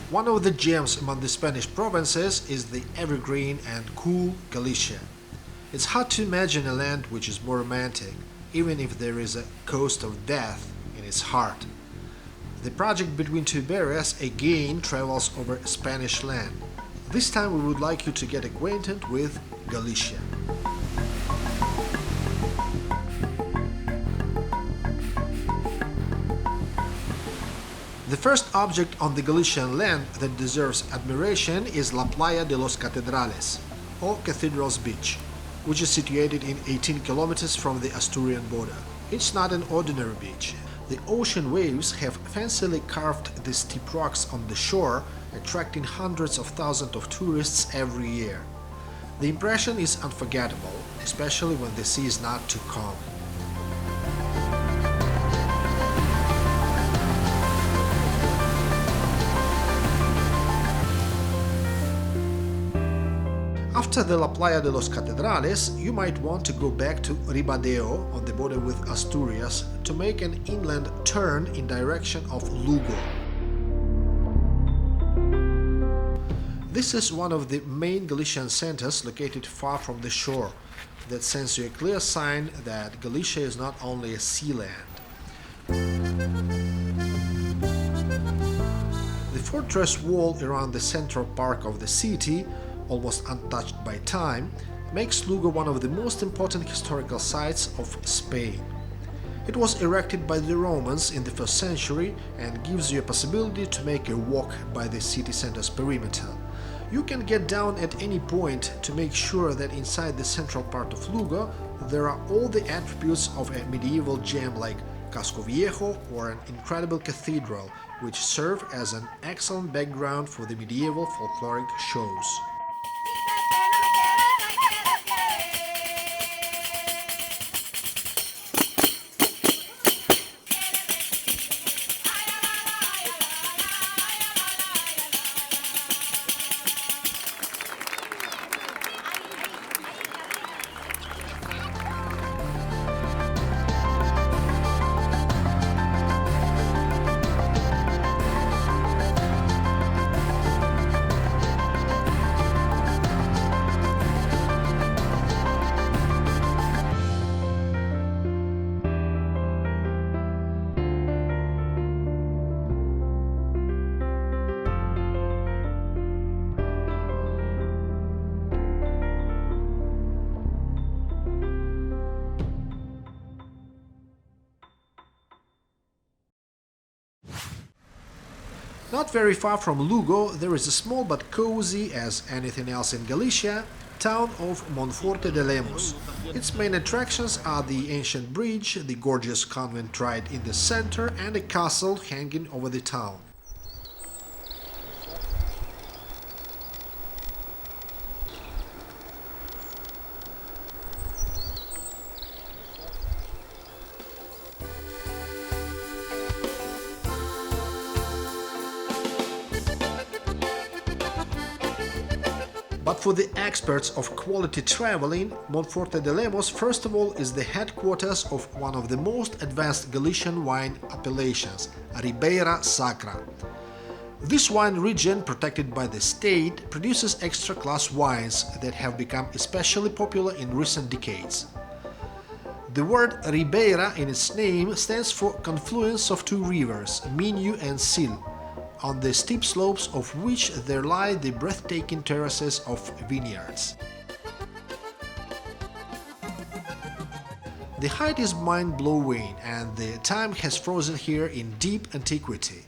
One of the gems among the Spanish provinces is the evergreen and cool Galicia. It's hard to imagine a land which is more romantic, even if there is a coast of death in its heart. The project between Two Iberias again travels over Spanish land. This time we would like you to get acquainted with Galicia. The first object on the Galician land that deserves admiration is La Playa de los Catedrales, or Cathedrales Beach, which is situated in 18 kilometers from the Asturian border. It's not an ordinary beach. The ocean waves have fancily carved the steep rocks on the shore, attracting hundreds of thousands of tourists every year. The impression is unforgettable, especially when the sea is not too calm. After the La Playa de los Catedrales, you might want to go back to Ribadeo on the border with Asturias to make an inland turn in direction of Lugo. This is one of the main Galician centers located far from the shore. That sends you a clear sign that Galicia is not only a sea land. The fortress wall around the central park of the city, almost untouched by time, makes Lugo one of the most important historical sites of Spain. It was erected by the Romans in the 1st century and gives you a possibility to make a walk by the city center's perimeter. You can get down at any point to make sure that inside the central part of Lugo there are all the attributes of a medieval gem like Casco Viejo or an incredible cathedral, which serve as an excellent background for the medieval folkloric shows. Not very far from Lugo, there is a small but cozy, as anything else in Galicia, town of Monforte de Lemos. Its main attractions are the ancient bridge, the gorgeous convent right in the center, and a castle hanging over the town. But for the experts of quality traveling, Monforte de Lemos first of all is the headquarters of one of the most advanced Galician wine appellations, Ribeira Sacra. This wine region, protected by the state, produces extra-class wines that have become especially popular in recent decades. The word Ribeira in its name stands for confluence of two rivers, Minho and Sil, on the steep slopes of which there lie the breathtaking terraces of vineyards. The height is mind-blowing, and the time has frozen here in deep antiquity.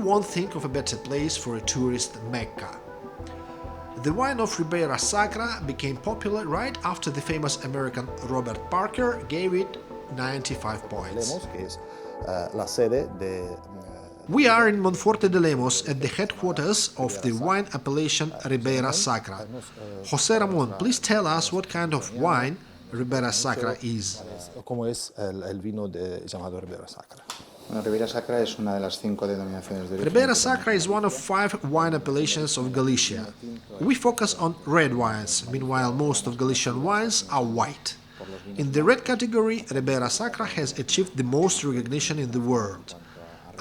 Won't think of a better place for a tourist mecca. The wine of Ribeira Sacra became popular right after the famous American Robert Parker gave it 95 points. We are in Monforte de Lemos at the headquarters of the wine appellation Ribeira Sacra. José Ramón, please tell us what kind of wine Ribeira Sacra is. ¿Cómo es el vino llamado Ribeira Sacra? Bueno, Ribeira Sacra es una de las 5 denominaciones de origen. Ribeira Sacra is one of 5 wine appellations of Galicia. We focus on red wines, meanwhile most of Galician wines are white. In the red category, Ribeira Sacra has achieved the most recognition in the world.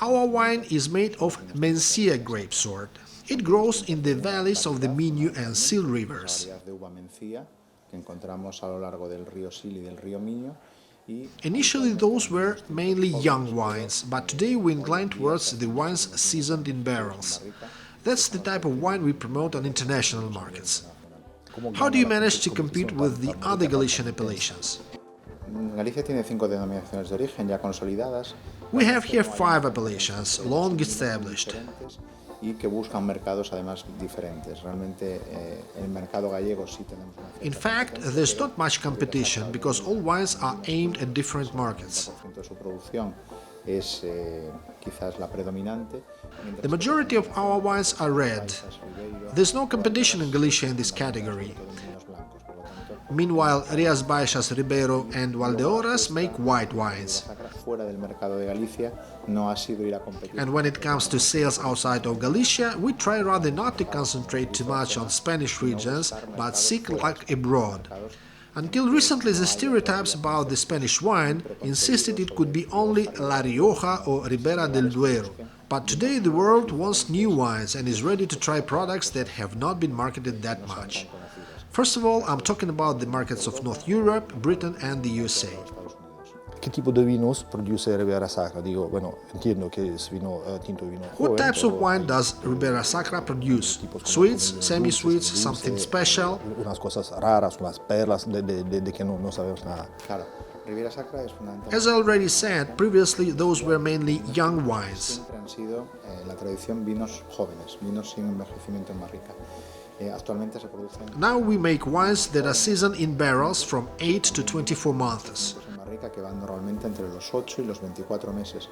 Our wine is made of Mencia grape sort. It grows in the valleys of the Minho and Sil rivers. De uva Mencia que encontramos a lo largo del río Sil y del río Minho. Initially those were mainly young wines, but today we incline towards the wines seasoned in barrels. That's the type of wine we promote on international markets. How do you manage to compete with the other Galician appellations? Galicia tiene 5 denominaciones de origen ya consolidadas. We have here 5 appellations, long established. Y que buscan mercados además diferentes. Realmente el mercado gallego sí tenemos una In fact, there's not much competition because all wines are aimed at different markets. de su producción es quizás la predominante. The majority of our wines are red. There's no competition in Galicia in this category. Meanwhile, Rías, Baixas, Ribeira and Valdeorras make white wines. Fuera del mercado de Galicia no ha sido ir a competir. And when it comes to sales outside of Galicia, we try rather not to concentrate too much on Spanish regions, but seek luck abroad. Until recently, the stereotypes about the Spanish wine insisted it could be only La Rioja or Ribera del Duero. But today the world wants new wines and is ready to try products that have not been marketed that much. First of all, I'm talking about the markets of North Europe, Britain and the USA. ¿Qué tipo de vinos produce Ribeira Sacra? Digo, bueno, entiendo que es vino tinto y vino joven. What types of wine does Ribeira Sacra produce? Sweets, semi-sweets, something special? Unas cosas raras, unas perlas de que no sabemos nada. Claro, Ribeira Sacra es fundamental. As I already said, previously those were mainly young wines. Siempre han sido la tradición vinos jóvenes, vinos sin envejecimiento en barrica. Actualmente se producen Now we make wines that are seasoned in barrels from 8 to 24 months. en barrica que van normalmente entre los 8 y los 24 meses,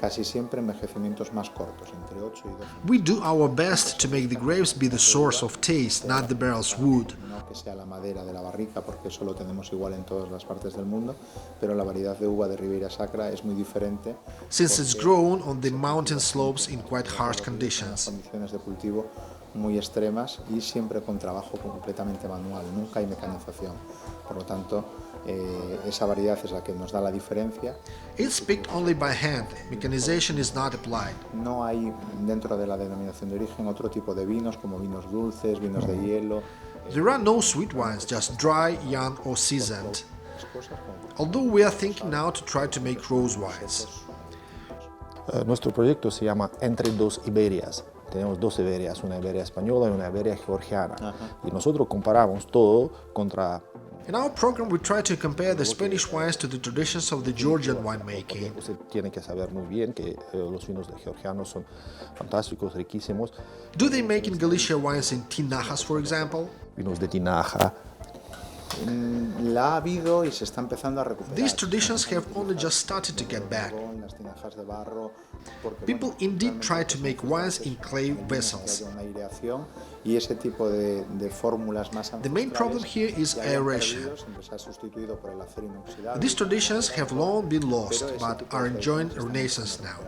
casi siempre envejecimientos más cortos, entre 8 y 12 meses. We do our best to make the grapes be the source of taste, not the barrel's wood. No que sea la madera de la barrica, porque eso lo tenemos igual en todas las partes del mundo, pero la variedad de uva de Ribeira Sacra es muy diferente. Since it's grown on the mountain slopes in quite harsh conditions. Condiciones de cultivo muy extremas y siempre con trabajo completamente manual, nunca hay mecanización. Por lo tanto, esa variedad es la que nos da la diferencia. It's picked only by hand. Mechanization is not applied. No hay dentro de la denominación de origen otro tipo de vinos como vinos dulces, vinos de hielo. There are no sweet wines, just dry, young or seasoned. Although we are thinking now to try to make rose wines. Nuestro proyecto se llama Entre Dos Iberias. Tenemos 2 Iberias, una Iberia española y una Iberia georgiana. Y nosotros comparamos todo contra... In our program, we try to compare the Spanish wines to the traditions of the Georgian winemaking. Usted tiene que saber muy bien que los vinos georgianos son fantásticos, riquísimos. Do they make in Galicia wines in tinajas, for example? Vinos de tinaja. La ha habido y se está empezando a recuperar. These traditions have only just started to get back. Las tinajas de barro, porque, People indeed try to make wines in clay vessels. haya una aireación y ese tipo de fórmulas más The main problem here is aeration. siempre se ha sustituido por el acero inoxidable. These traditions have long been lost, but are enjoying renaissance now.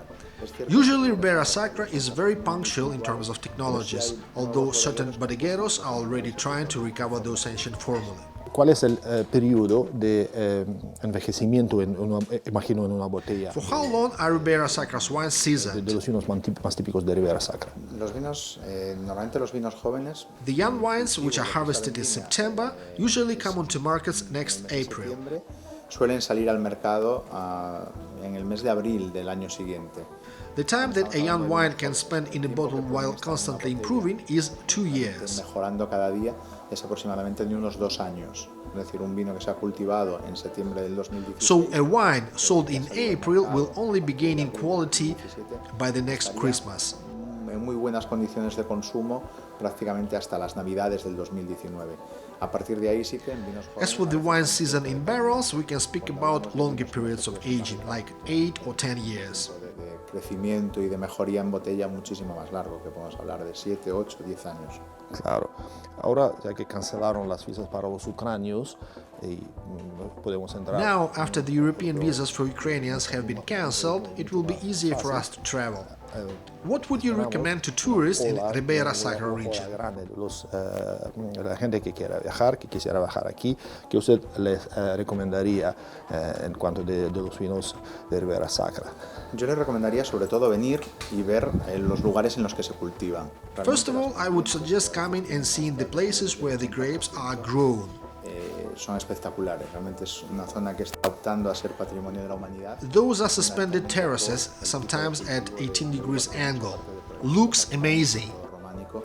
Usually Ribeira Sacra is very punctual in terms of technologies, although certain bodegueros are already trying to recover those ancient formulae. ¿Cuál es el periodo de envejecimiento, imagino, en una botella For how long are Ribeira Sacra's wines seasoned? de los vinos más típicos de Ribeira Sacra? Los vinos, normalmente los vinos jóvenes, The young wines, which are harvested in September, usually come onto markets next April. septiembre, suelen salir al mercado en el mes de abril del año siguiente. The time that a young wine can spend in a bottle while constantly improving is 2 years. Mejorando cada día es aproximadamente de unos 2 años. Es decir, un vino que se ha cultivado en septiembre del 2017. So a wine sold in April will only be gaining quality by the next Christmas. En muy buenas condiciones de consumo prácticamente hasta las Navidades del 2019. A partir de ahí sí que en vinos jóvenes, As for the wine season in barrels, we can speak about longer periods of aging, like 8 or 10 years. de crecimiento y de mejoría en botella muchísimo más largo, que podemos hablar de 7, 8, 10 años. Claro. Ahora, ya que cancelaron las visas para los ucranios, y podemos entrar. Now, after the European visas for Ukrainians have been cancelled, it will be easier for us to travel. What would you recommend to tourists in Ribeira Sacra region? La gente que quiera viajar, que quisiera viajar aquí, que usted les recomendaría en cuanto de los vinos de Ribeira Sacra. Yo les recomendaría sobre todo venir y ver los lugares en los que se cultivan. First of all, I would suggest coming and seeing the places where the grapes are grown. Son espectaculares, realmente es una zona que está optando a ser patrimonio de la humanidad. Those are suspended terraces, sometimes at 18 degrees angle. Looks amazing. Románico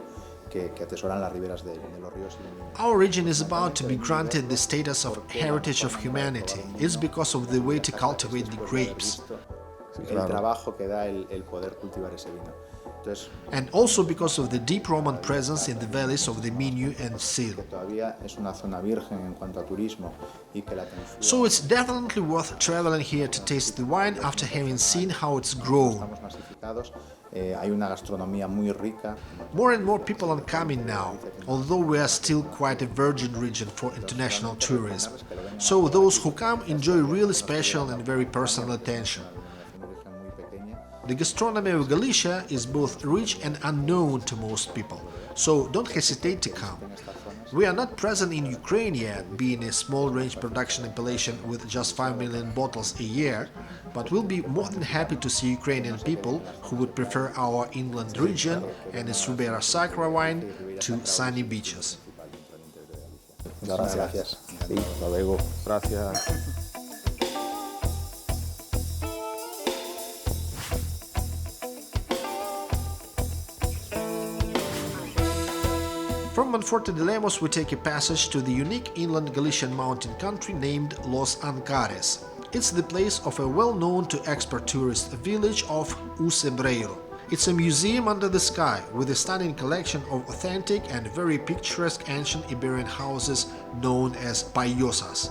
que atesoran las riberas de los ríos. Our region is about to be granted the status of Heritage of Humanity. It's because of the way to cultivate the grapes. El trabajo que da el poder cultivar ese vino. And also because of the deep Roman presence in the valleys of the Minho and Sil. So it's definitely worth traveling here to taste the wine after having seen how it's grown. More and more people are coming now, although we are still quite a virgin region for international tourism. So those who come enjoy really special and very personal attention. The gastronomy of Galicia is both rich and unknown to most people, so don't hesitate to come. We are not present in Ukraine yet, being a small-range production appellation with just 5 million bottles a year, but we'll be more than happy to see Ukrainian people who would prefer our inland region and its Ribeira Sacra wine to sunny beaches. Gracias. Sí, hasta luego. Gracias. From Monforte de Lemos we take a passage to the unique inland Galician mountain country named Los Ancares. It's the place of a well-known to expert tourist village of Usebreiro. It's a museum under the sky with a stunning collection of authentic and very picturesque ancient Iberian houses known as paillosas.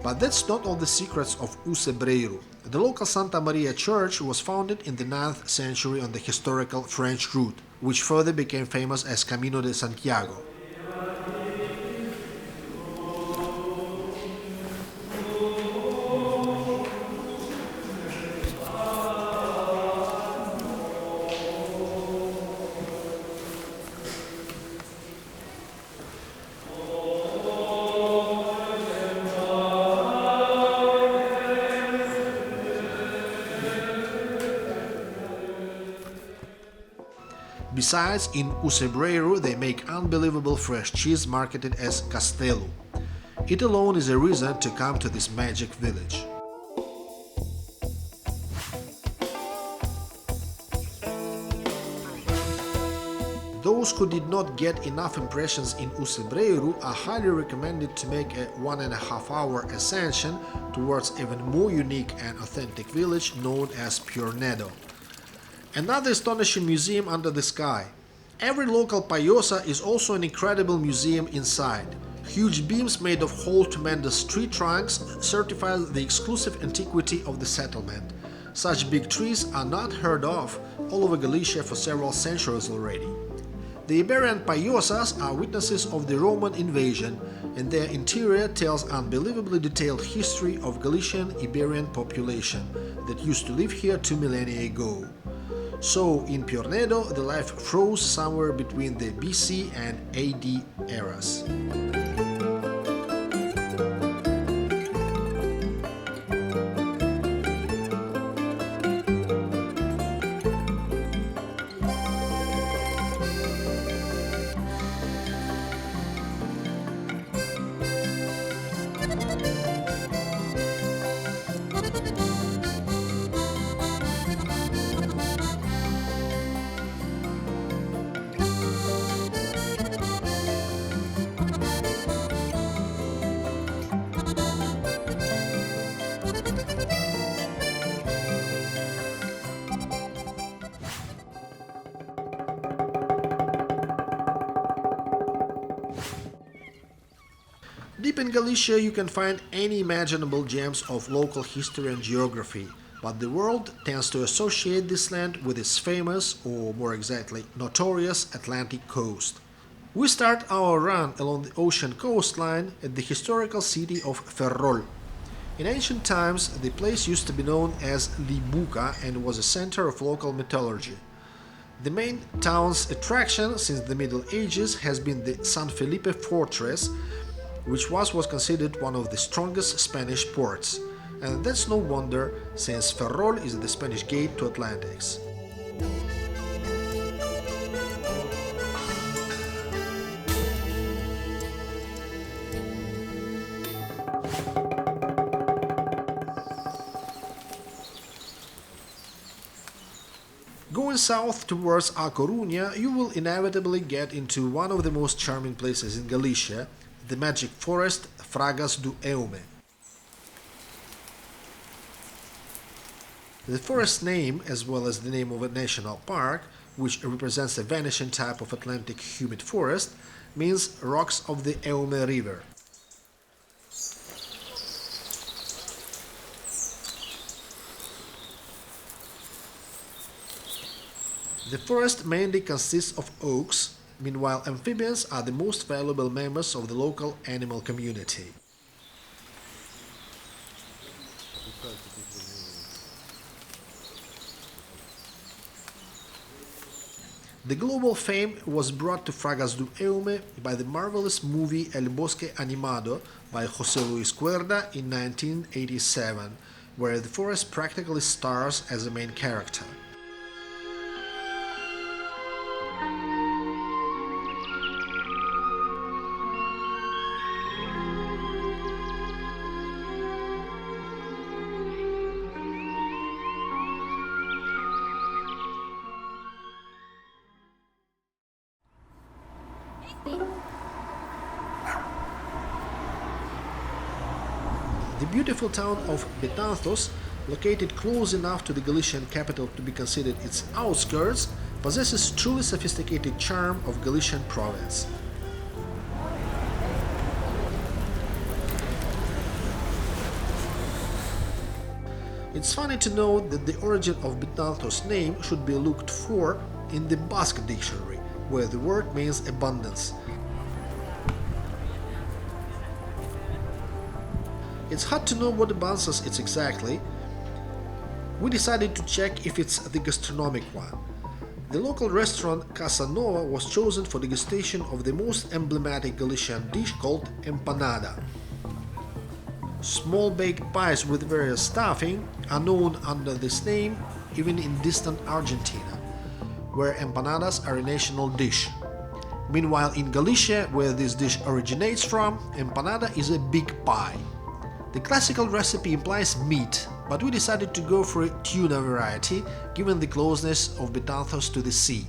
But that's not all the secrets of Usebreiro. The local Santa Maria church was founded in the 9th century on the historical French route, which further became famous as Camino de Santiago. Besides, in Usebreiro they make unbelievable fresh cheese marketed as Castelo. It alone is a reason to come to this magic village. Those who did not get enough impressions in Usebreiro are highly recommended to make a 1.5-hour ascension towards even more unique and authentic village known as Piornedo. Another astonishing museum under the sky. Every local paillosa is also an incredible museum inside. Huge beams made of whole tremendous tree trunks certify the exclusive antiquity of the settlement. Such big trees are not heard of all over Galicia for several centuries already. The Iberian paillosas are witnesses of the Roman invasion, and their interior tells unbelievably detailed history of Galician Iberian population that used to live here 2 millennia ago. So, in Piornedo, the life froze somewhere between the BC and AD eras. Deep in Galicia you can find any imaginable gems of local history and geography, but the world tends to associate this land with its famous, or more exactly, notorious Atlantic coast. We start our run along the ocean coastline at the historical city of Ferrol. In ancient times, the place used to be known as Libuca and was a center of local mythology. The main town's attraction since the Middle Ages has been the San Felipe fortress, which was considered one of the strongest Spanish ports. And that's no wonder, since Ferrol is the Spanish gate to Atlantis. Going south towards A Coruña, you will inevitably get into one of the most charming places in Galicia, the magic forest Fragas do Eume. The forest name, as well as the name of a national park, which represents a vanishing type of Atlantic humid forest, means rocks of the Eume River. The forest mainly consists of oaks, meanwhile amphibians are the most valuable members of the local animal community. The global fame was brought to Fragas do Eume by the marvelous movie El Bosque Animado by José Luis Cuerda in 1987, where the forest practically stars as a main character. The beautiful town of Betanzos, located close enough to the Galician capital to be considered its outskirts, possesses truly sophisticated charm of Galician province. It's funny to note that the origin of Betanzos' name should be looked for in the Basque dictionary, where the word means abundance. It's hard to know what Ivantsov is exactly. We decided to check if it's the gastronomic one. The local restaurant Casa Nova was chosen for degustation of the most emblematic Galician dish called empanada. Small baked pies with various stuffing are known under this name even in distant Argentina, where empanadas are a national dish. Meanwhile, in Galicia, where this dish originates from, empanada is a big pie. The classical recipe implies meat, but we decided to go for a tuna variety, given the closeness of Betanzos to the sea.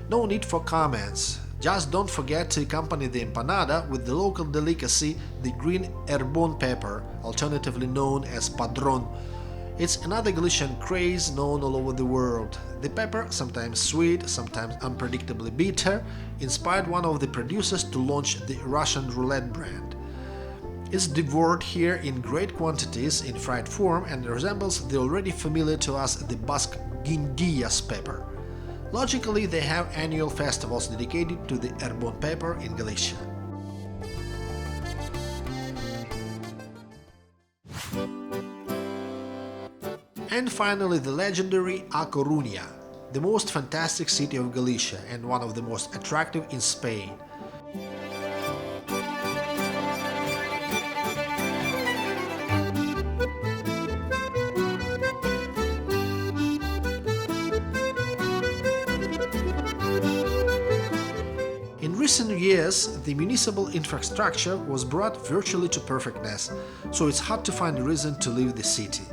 No need for comments, just don't forget to accompany the empanada with the local delicacy, the green herbon pepper, alternatively known as padron. It's another Galician craze known all over the world. The pepper, sometimes sweet, sometimes unpredictably bitter, inspired one of the producers to launch the Russian roulette brand. It's devoured here in great quantities in fried form and resembles the already familiar to us the Basque guindillas pepper. Logically, they have annual festivals dedicated to the herbon pepper in Galicia. And finally, the legendary A Coruña, the most fantastic city of Galicia and one of the most attractive in Spain. In recent years, the municipal infrastructure was brought virtually to perfectness, so it's hard to find a reason to leave the city.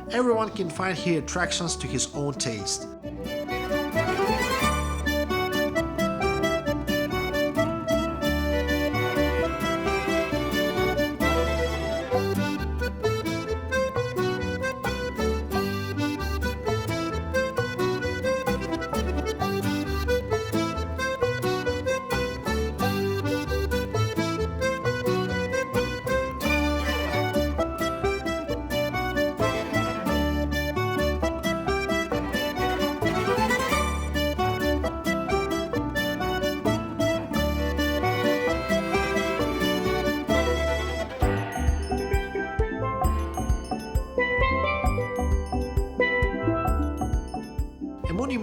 Everyone can find here attractions to his own taste.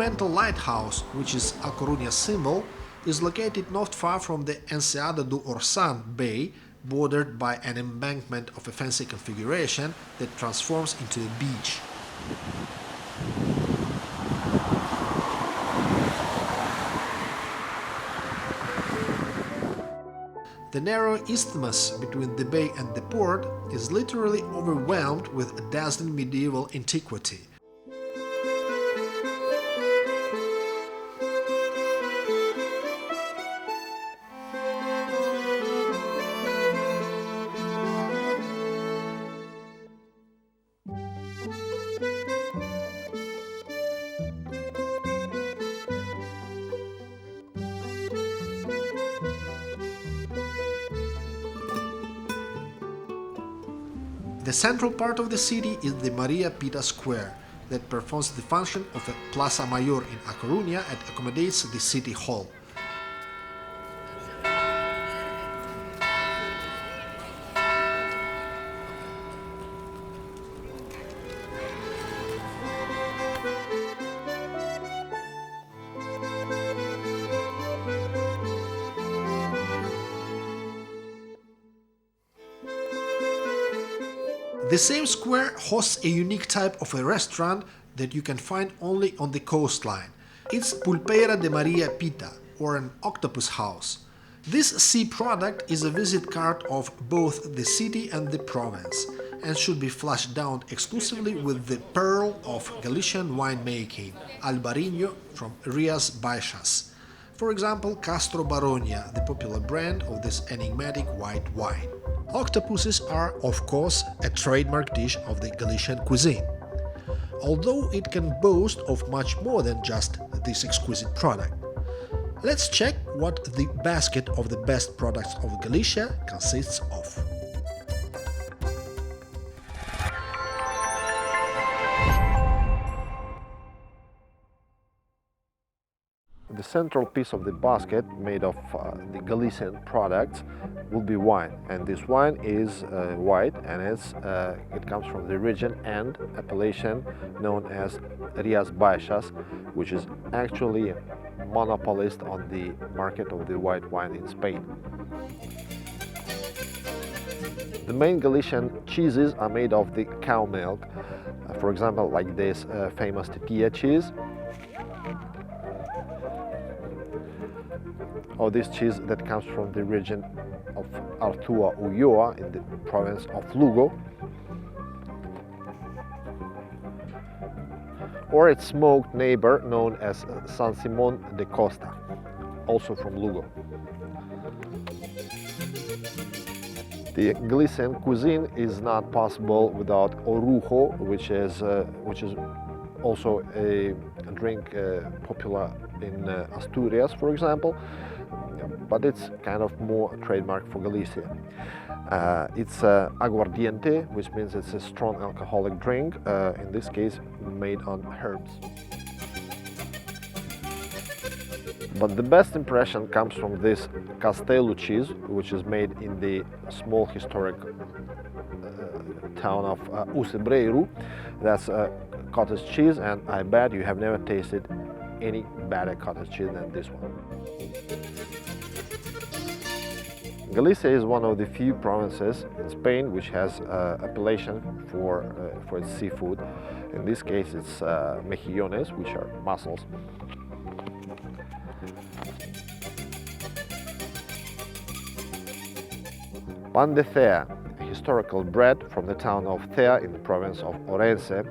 monumental lighthouse, which is A Coruña's symbol, is located not far from the Enseada do Orsan Bay, bordered by an embankment of a fancy configuration that transforms into a beach. The narrow isthmus between the bay and the port is literally overwhelmed with a dazzling medieval antiquity. The central part of the city is the Maria Pita Square, that performs the function of a Plaza Mayor in A Coruña and accommodates the city hall. The same square hosts a unique type of a restaurant that you can find only on the coastline. It's Pulpeira de Maria Pita, or an octopus house. This sea product is a visit card of both the city and the province, and should be flushed down exclusively with the pearl of Galician winemaking, Albariño from Rías Baixas. For example, Castro Baronia, the popular brand of this enigmatic white wine. Octopuses are, of course, a trademark dish of the Galician cuisine, although it can boast of much more than just this exquisite product. Let's check what the basket of the best products of Galicia consists of. The central piece of the basket, made of the Galician products, will be wine, and this wine is white, and it comes from the region and appellation known as Rías Baixas, which is actually a monopolist on the market of the white wine in Spain. The main Galician cheeses are made of the cow milk, for example, like this famous Tecla cheese, or this cheese that comes from the region of Artua Ulloa in the province of Lugo, or its smoked neighbor known as San Simón de Costa, also from Lugo. The Galician cuisine is not possible without orujo, which is also a drink popular in Asturias, for example, but it's kind of more a trademark for Galicia. It's aguardiente, which means it's a strong alcoholic drink, in this case made on herbs. But the best impression comes from this Castelo cheese, which is made in the small historic town of Usebreiru. That's cottage cheese, and I bet you have never tasted any better cottage cheese than this one. Galicia is one of the few provinces in Spain which has appellation for its seafood. In this case, it's mejillones, which are mussels. Pan de Cea, a historical bread from the town of Cea in the province of Orense.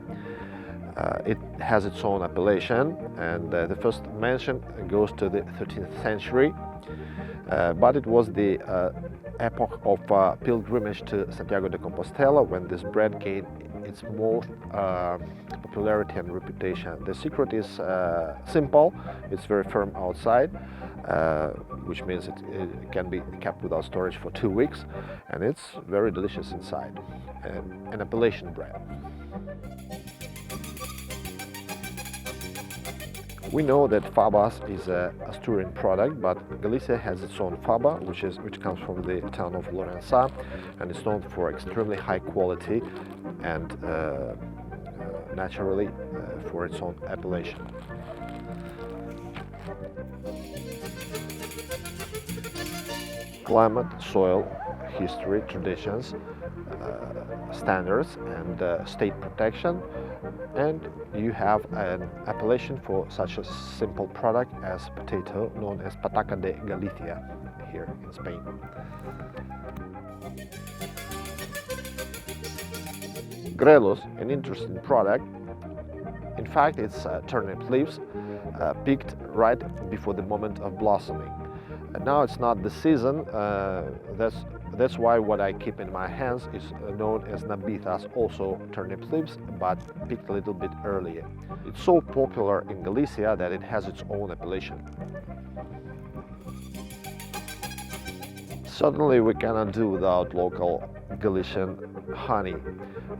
It has its own appellation, and the first mention goes to the 13th century, but it was the epoch of pilgrimage to Santiago de Compostela when this bread gained its most popularity and reputation. The secret is simple. It's very firm outside, which means it can be kept without storage for 2 weeks, and it's very delicious inside. An appellation bread. We know that fabas is an Asturian product, but Galicia has its own faba, which comes from the town of Lorenza, and is known for extremely high quality and naturally for its own appellation. Climate, soil, history, traditions, standards and state protection, and you have an appellation for such a simple product as potato known as pataca de Galicia here in Spain. Grelos, an interesting product. In fact, it's turnip leaves picked right before the moment of blossoming. And now it's not the season, that's why what I keep in my hands is known as nabithas, also turnip leaves, but picked a little bit earlier. It's so popular in Galicia that it has its own appellation. Certainly we cannot do without local Galician honey.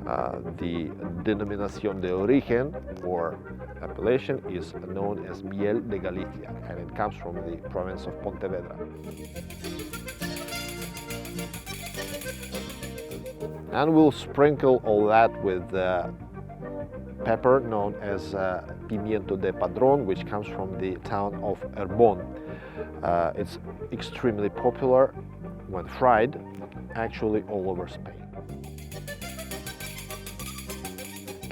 The denominación de origen, or appellation, is known as miel de Galicia, and it comes from the province of Pontevedra. And we'll sprinkle all that with pepper known as pimiento de padrón, which comes from the town of Herbón. It's extremely popular when fried, actually all over Spain.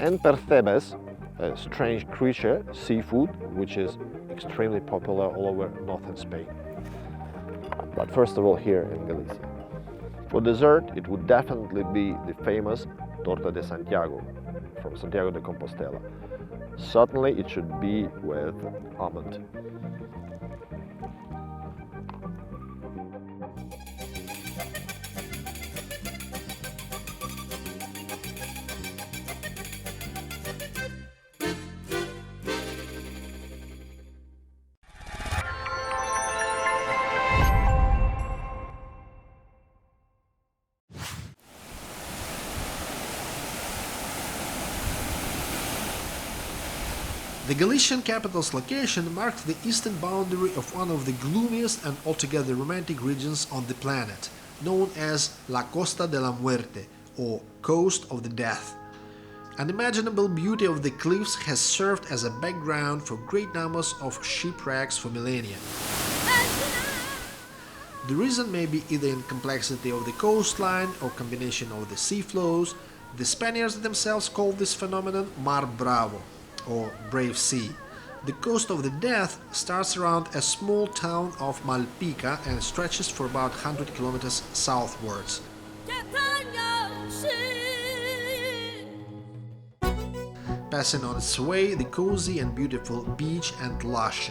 And percebes, a strange creature, seafood, which is extremely popular all over northern Spain. But first of all, here in Galicia. For dessert, it would definitely be the famous torta de Santiago, from Santiago de Compostela. Certainly, it should be with almond. The Galician capital's location marked the eastern boundary of one of the gloomiest and altogether romantic regions on the planet, known as La Costa de la Muerte, or Coast of the Death. Unimaginable beauty of the cliffs has served as a background for great numbers of shipwrecks for millennia. The reason may be either in complexity of the coastline or combination of the sea flows. The Spaniards themselves called this phenomenon Mar Bravo, or Brave Sea. The Coast of the Death starts around a small town of Malpica and stretches for about 100 kilometers southwards. Passing on its way the cozy and beautiful beach and Lasce.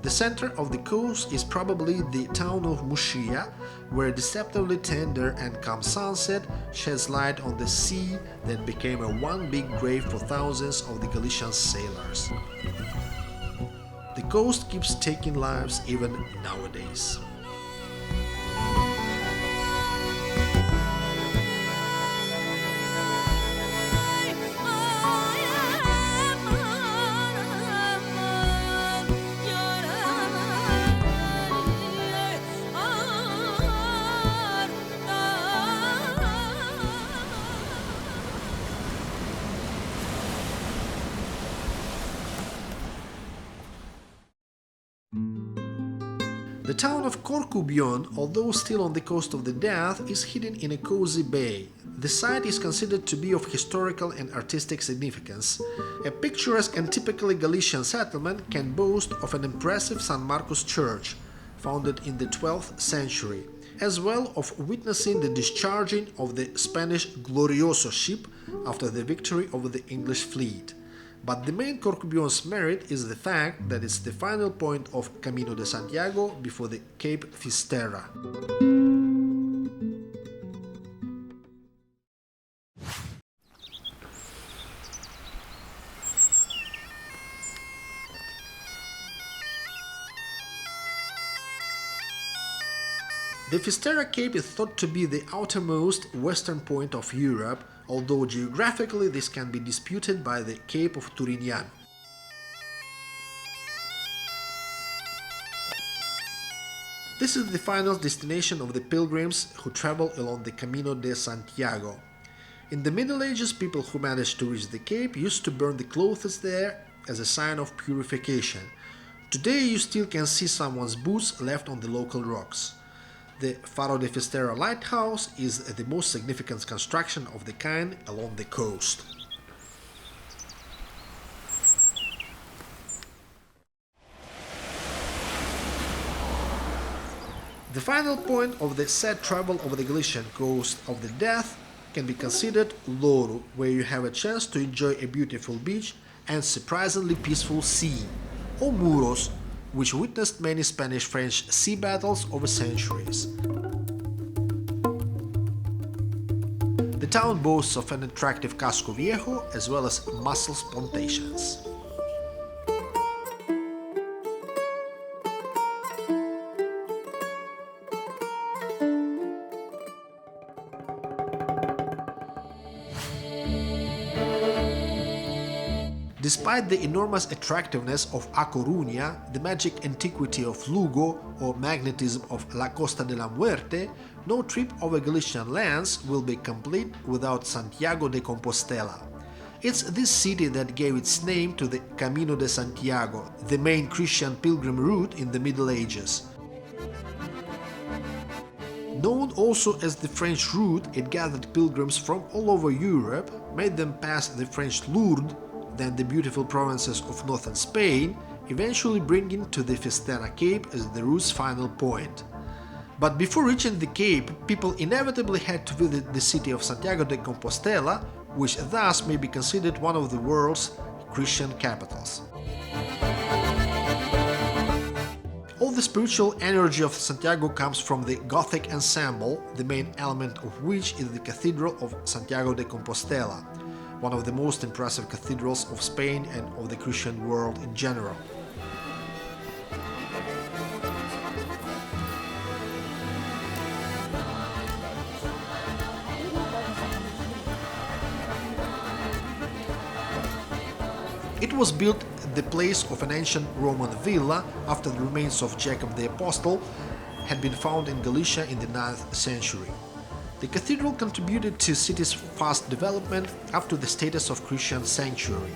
The center of the coast is probably the town of Muxia, where a deceptively tender and calm sunset sheds light on the sea that became a one big grave for thousands of the Galician sailors. The coast keeps taking lives even nowadays. The town of Corcubion, although still on the coast of the Death, is hidden in a cozy bay. The site is considered to be of historical and artistic significance. A picturesque and typically Galician settlement can boast of an impressive San Marcos church, founded in the 12th century, as well of witnessing the discharging of the Spanish Glorioso ship after the victory over the English fleet. But the main Corcubion's merit is the fact that it's the final point of Camino de Santiago before the Cape Fisterra. The Fisterra Cape is thought to be the outermost western point of Europe, although geographically this can be disputed by the Cape of Turignan. This is the final destination of the pilgrims who travel along the Camino de Santiago. In the Middle Ages, people who managed to reach the Cape used to burn the clothes there as a sign of purification. Today you still can see someone's boots left on the local rocks. The Faro de Festera lighthouse is the most significant construction of the kind along the coast. The final point of the sad travel over the Galician coast of the death can be considered Louro, where you have a chance to enjoy a beautiful beach and surprisingly peaceful sea, or Muros, which witnessed many Spanish-French sea battles over centuries. The town boasts of an attractive casco viejo as well as mussels plantations. Despite the enormous attractiveness of A Coruña, the magic antiquity of Lugo or magnetism of La Costa de la Muerte, no trip over Galician lands will be complete without Santiago de Compostela. It's this city that gave its name to the Camino de Santiago, the main Christian pilgrim route in the Middle Ages. Known also as the French route, it gathered pilgrims from all over Europe, made them pass the French Lourdes, then the beautiful provinces of northern Spain, eventually bringing to the Festera Cape as the route's final point. But before reaching the Cape, people inevitably had to visit the city of Santiago de Compostela, which thus may be considered one of the world's Christian capitals. All the spiritual energy of Santiago comes from the Gothic ensemble, the main element of which is the Cathedral of Santiago de Compostela, one of the most impressive cathedrals of Spain and of the Christian world in general. It was built at the place of an ancient Roman villa after the remains of Jacob the Apostle had been found in Galicia in the 9th century. The cathedral contributed to the city's fast development up to the status of Christian sanctuary.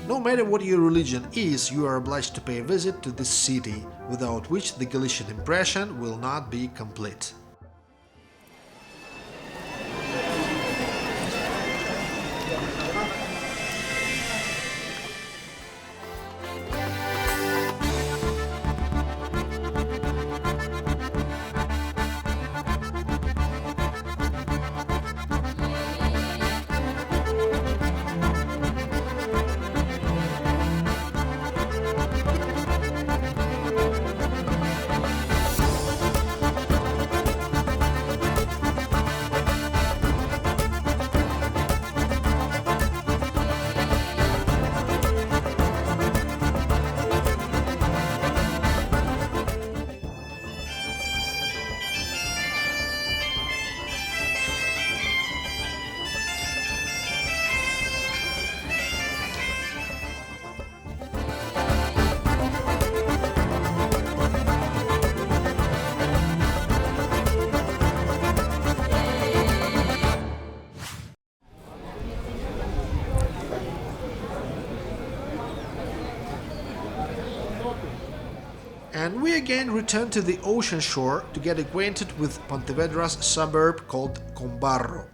No matter what your religion is, you are obliged to pay a visit to this city, without which the Galician impression will not be complete. And we again return to the ocean shore to get acquainted with Pontevedra's suburb called Combarro.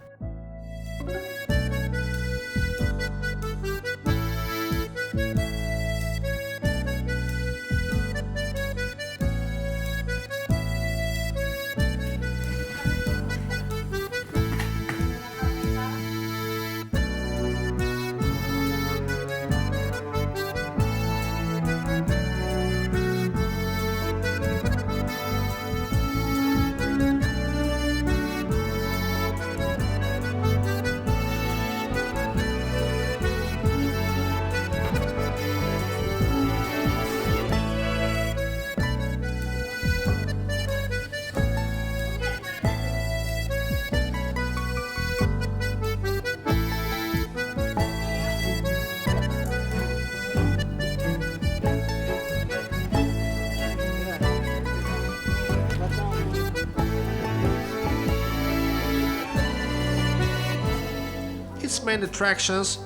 main attractions,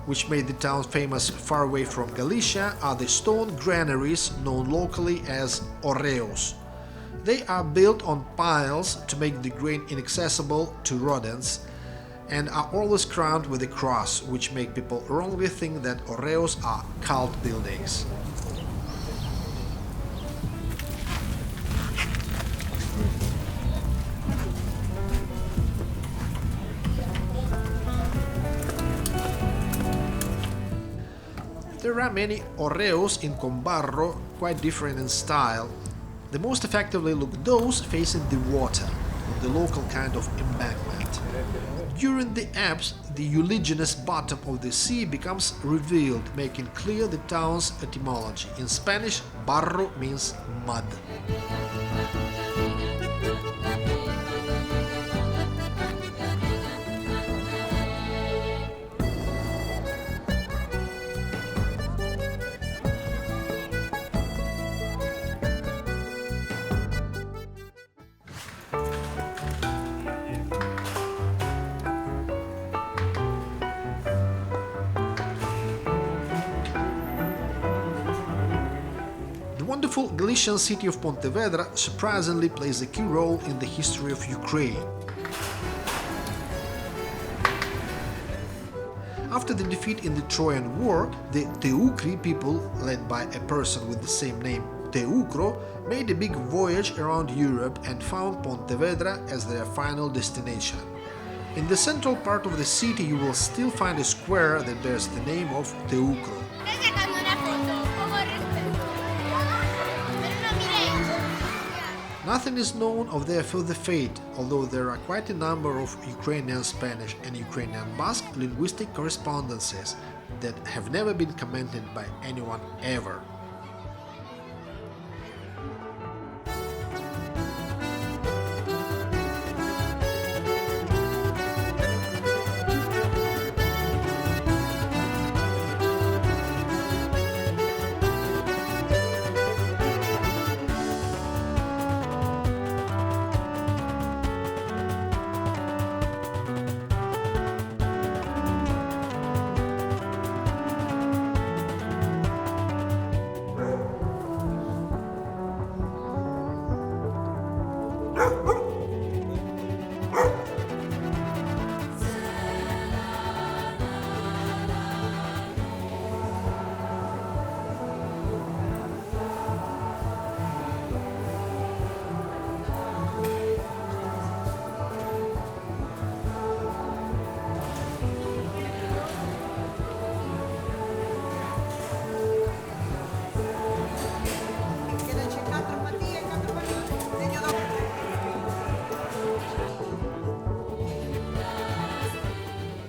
which made the town famous far away from Galicia, are the stone granaries known locally as horreos. They are built on piles to make the grain inaccessible to rodents and are always crowned with a cross, which make people wrongly think that horreos are cult buildings. There are many horreos in Combarro, quite different in style. The most effectively look those facing the water, the local kind of embankment. During the ebbs, the uliginous bottom of the sea becomes revealed, making clear the town's etymology. In Spanish, barro means mud. The wonderful Galician city of Pontevedra surprisingly plays a key role in the history of Ukraine. After the defeat in the Trojan War, the Teucri people, led by a person with the same name, Teucro, made a big voyage around Europe and found Pontevedra as their final destination. In the central part of the city you will still find a square that bears the name of Teucro. Nothing is known of their further fate, although there are quite a number of Ukrainian Spanish and Ukrainian Basque linguistic correspondences that have never been commented by anyone ever.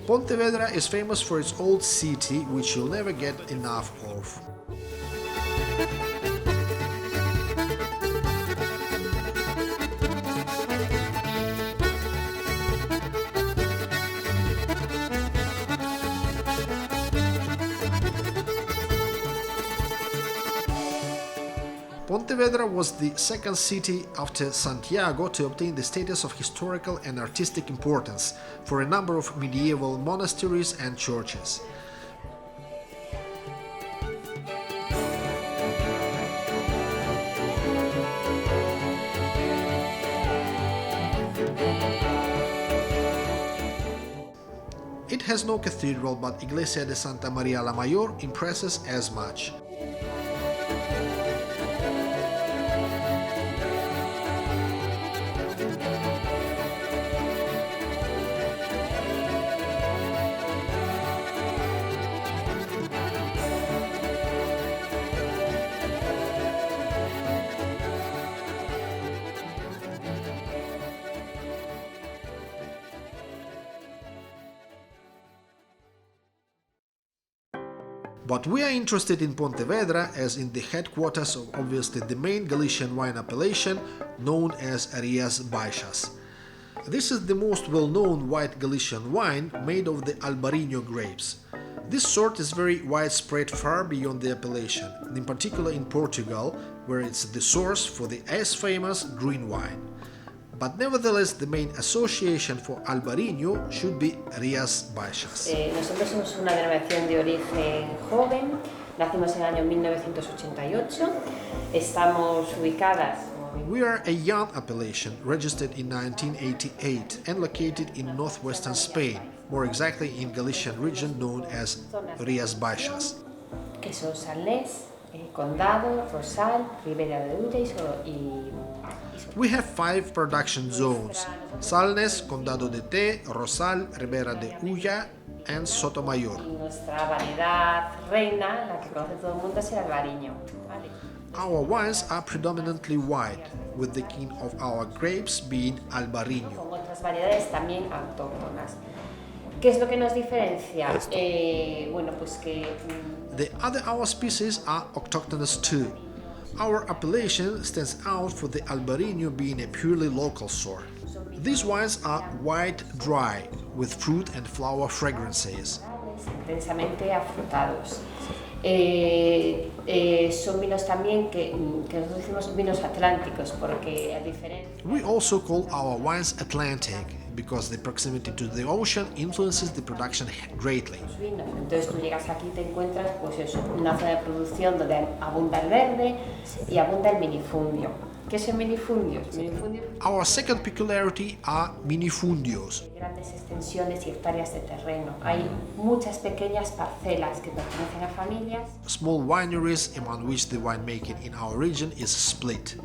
Pontevedra is famous for its old city, which you'll never get enough of. Pontevedra was the second city after Santiago to obtain the status of historical and artistic importance for a number of medieval monasteries and churches. It has no cathedral, but Iglesia de Santa María la Mayor impresses as much. But we are interested in Pontevedra as in the headquarters of obviously the main Galician wine appellation known as Rías Baixas. This is the most well-known white Galician wine made of the Albarino grapes. This sort is very widespread far beyond the appellation, in particular in Portugal, where it's the source for the as famous green wine. But nevertheless, the main association for Albariño should be Rías Baixas. Nosotros somos una denominación de origen joven, nacimos en el año 1988, estamos ubicadas. We are a young appellation registered in 1988 and located in northwestern Spain, more exactly in Galician region known as Rías Baixas. Que son Salnés, Condado, Rosal, Ribeira de y We have 5 production zones: Salnes, Condado de Té, Rosal, Ribeira de Ulla, and Sotomayor. Nuestra variedad reina, la que conoce todo el mundo, es el albariño. ¿Vale? Our wines are predominantly white, with the king of our grapes being Albariño. Con otras variedades también autóctonas. ¿Qué es lo que nos diferencia? Bueno, pues que The other our species are autochthonous too. Our appellation stands out for the Albariño being a purely local sort. These wines are white dry, with fruit and flower fragrances. intensamente afrutados. Son vinos también que nosotros decimos vinos atlánticos porque a diferencia. We also call our wines Atlantic because the proximity to the ocean influences the production greatly. Vinos. Entonces tú llegas aquí y te encuentras pues eso, una zona de producción donde abunda el verde y abunda el minifundio. ¿Qué son minifundios? Our second peculiarity are minifundios. Grandes extensiones y hectáreas de terreno. Hay muchas pequeñas parcelas que pertenecen a familias. Small wineries among which the winemaking in our region is split.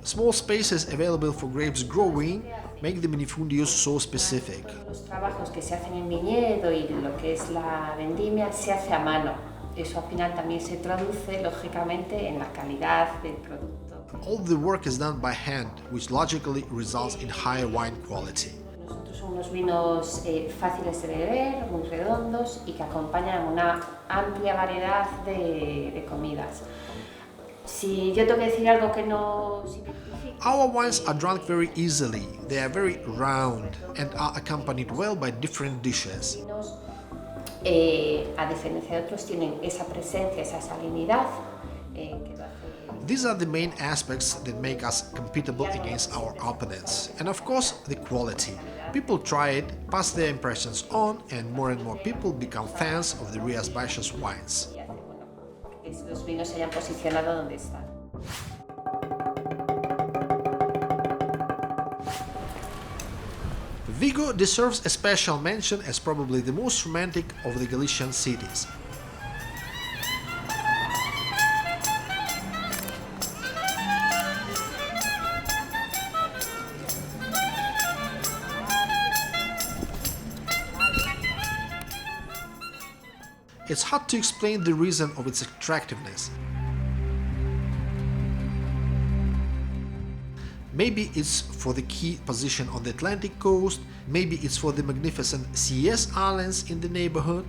Small spaces available for grapes growing make the minifundios so specific. Los trabajos que se hacen en viñedo y lo que es la vendimia se hace a mano. Eso al final también se traduce lógicamente en la calidad del producto. All the work is done by hand, which logically results in higher wine quality. Nosotros son unos vinos fáciles de beber, muy redondos y que acompañan una amplia variedad de comidas. Si yo tengo que decir algo que nos identifica. Our wines are drunk very easily. They are very round and are accompanied well by different dishes. A diferencia de otros, tienen esa presencia, esa salinidad que lo hace. These are the main aspects that make us compatible against our opponents. And of course, the quality. People try it, pass their impressions on, and more people become fans of the Rías Baixas wines. Que los vinos se hayan posicionado donde están. Vigo deserves a special mention as probably the most romantic of the Galician cities. It's hard to explain the reason of its attractiveness. Maybe it's for the key position on the Atlantic coast, maybe it's for the magnificent CS Islands in the neighborhood.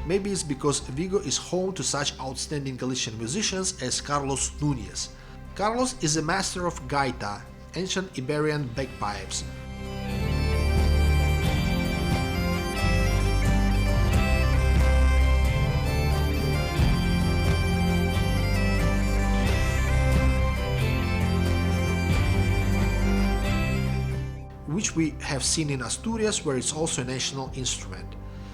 Maybe it's because Vigo is home to such outstanding Galician musicians as Carlos Núñez. Carlos is a master of gaita, ancient Iberian bagpipes. Which we have seen in Asturias, where it's also a national instrument.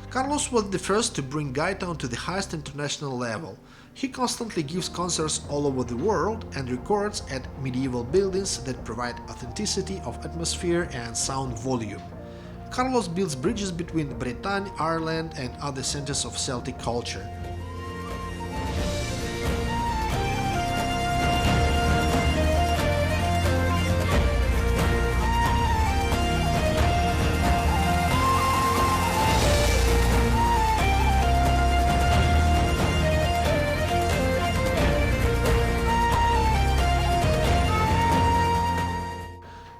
Carlos was the first to bring gaita onto the highest international level. He constantly gives concerts all over the world and records at medieval buildings that provide authenticity of atmosphere and sound volume. Carlos builds bridges between Bretagne, Ireland, and other centers of Celtic culture.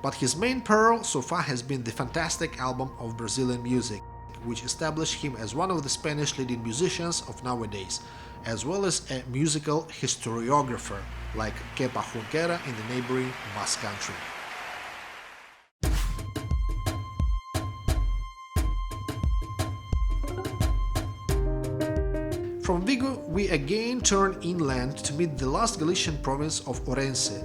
But his main pearl so far has been the fantastic album of Brazilian music, which established him as one of the Spanish leading musicians of nowadays, as well as a musical historiographer like Kepa Junquera in the neighboring Basque country. From Vigo, we again turn inland to meet the last Galician province of Orense.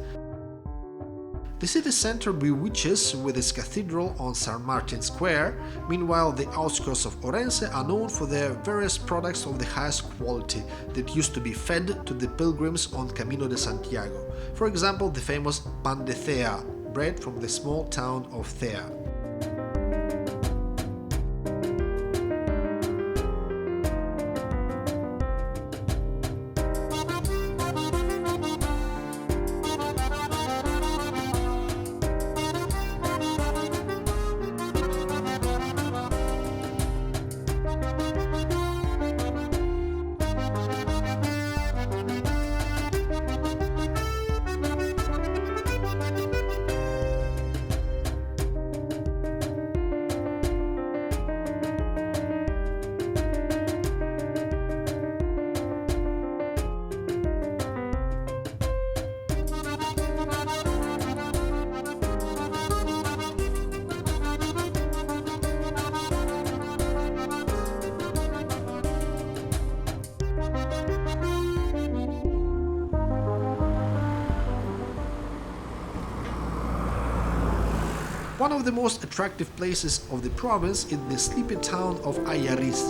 The city center bewitches with its cathedral on St. Martin's Square. Meanwhile, the outskirts of Orense are known for their various products of the highest quality that used to be fed to the pilgrims on Camino de Santiago. For example, the famous pan de Thea, bread from the small town of Thea. One of the most attractive places of the province is the sleepy town of Rías.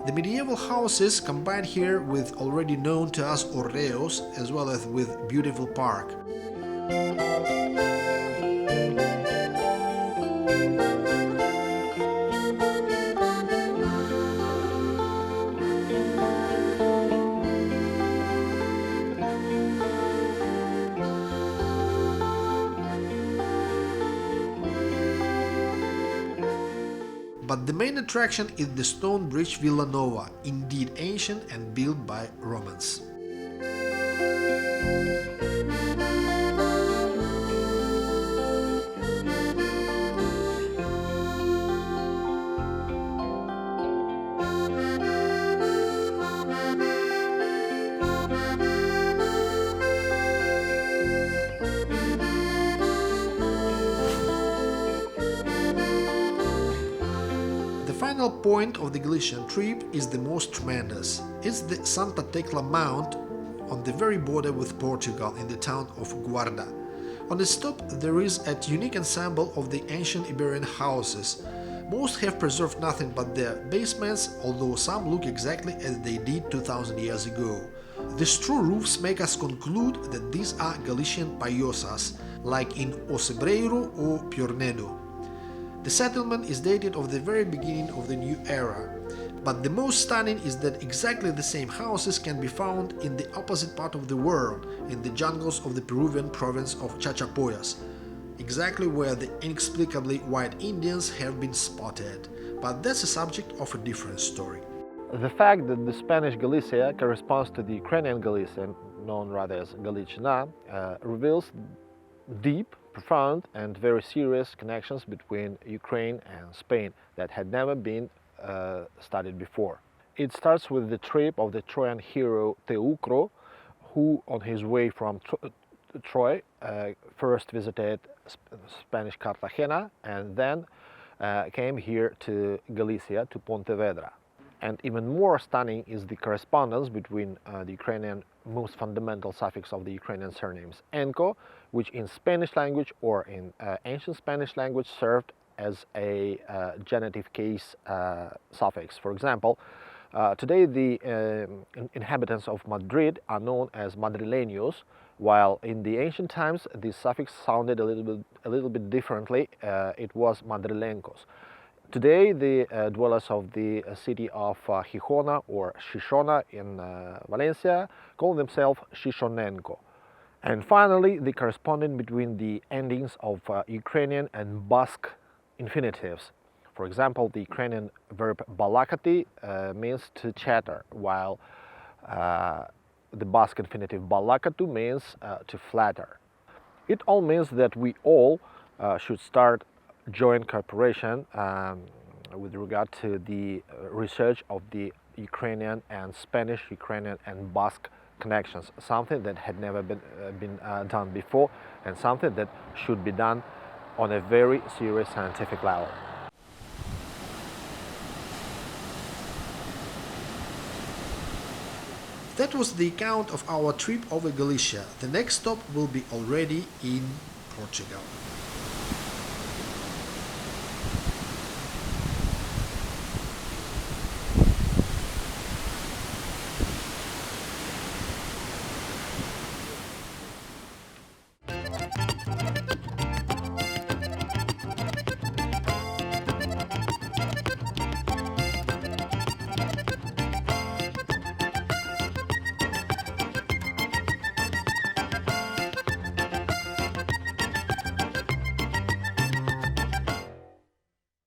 The medieval houses combine here with already known to us hórreos, as well as with beautiful park. But the main attraction is the stone bridge Villa Nova, indeed ancient and built by Romans. The final point of the Galician trip is the most tremendous. It's the Santa Tecla Mount on the very border with Portugal in the town of Guarda. On its top there is a unique ensemble of the ancient Iberian houses. Most have preserved nothing but their basements, although some look exactly as they did 2000 years ago. The straw roofs make us conclude that these are Galician paiosas, like in Ocebreiro or Piornedo. The settlement is dated of the very beginning of the new era, but the most stunning is that exactly the same houses can be found in the opposite part of the world, in the jungles of the Peruvian province of Chachapoyas, exactly where the inexplicably white Indians have been spotted, but that's a subject of a different story. The fact that the Spanish Galicia corresponds to the Ukrainian Galicia, known rather as Galiciana, reveals deep, profound and very serious connections between Ukraine and Spain that had never been studied before. It starts with the trip of the Trojan hero Teucro, who on his way from Troy first visited Spanish Cartagena and then came here to Galicia, to Pontevedra. And even more stunning is the correspondence between the Ukrainian most fundamental suffix of the Ukrainian surnames, enko, which in Spanish language or in ancient Spanish language served as a genitive case suffix. For example, today the inhabitants of Madrid are known as madrileños, while in the ancient times this suffix sounded a little bit differently. It was madrilencos. Today, the dwellers of the city of Gijona or Xixona in Valencia call themselves Xixonenko. And finally, the correspondence between the endings of Ukrainian and Basque infinitives. For example, the Ukrainian verb balakati means to chatter, while the Basque infinitive balakatu means to flatter. It all means that we all should start joint cooperation with regard to the research of the Ukrainian and Spanish, Ukrainian and Basque connections, something that had never been done before, and something that should be done on a very serious scientific level. That was the account of our trip over Galicia. The next stop will be already in Portugal.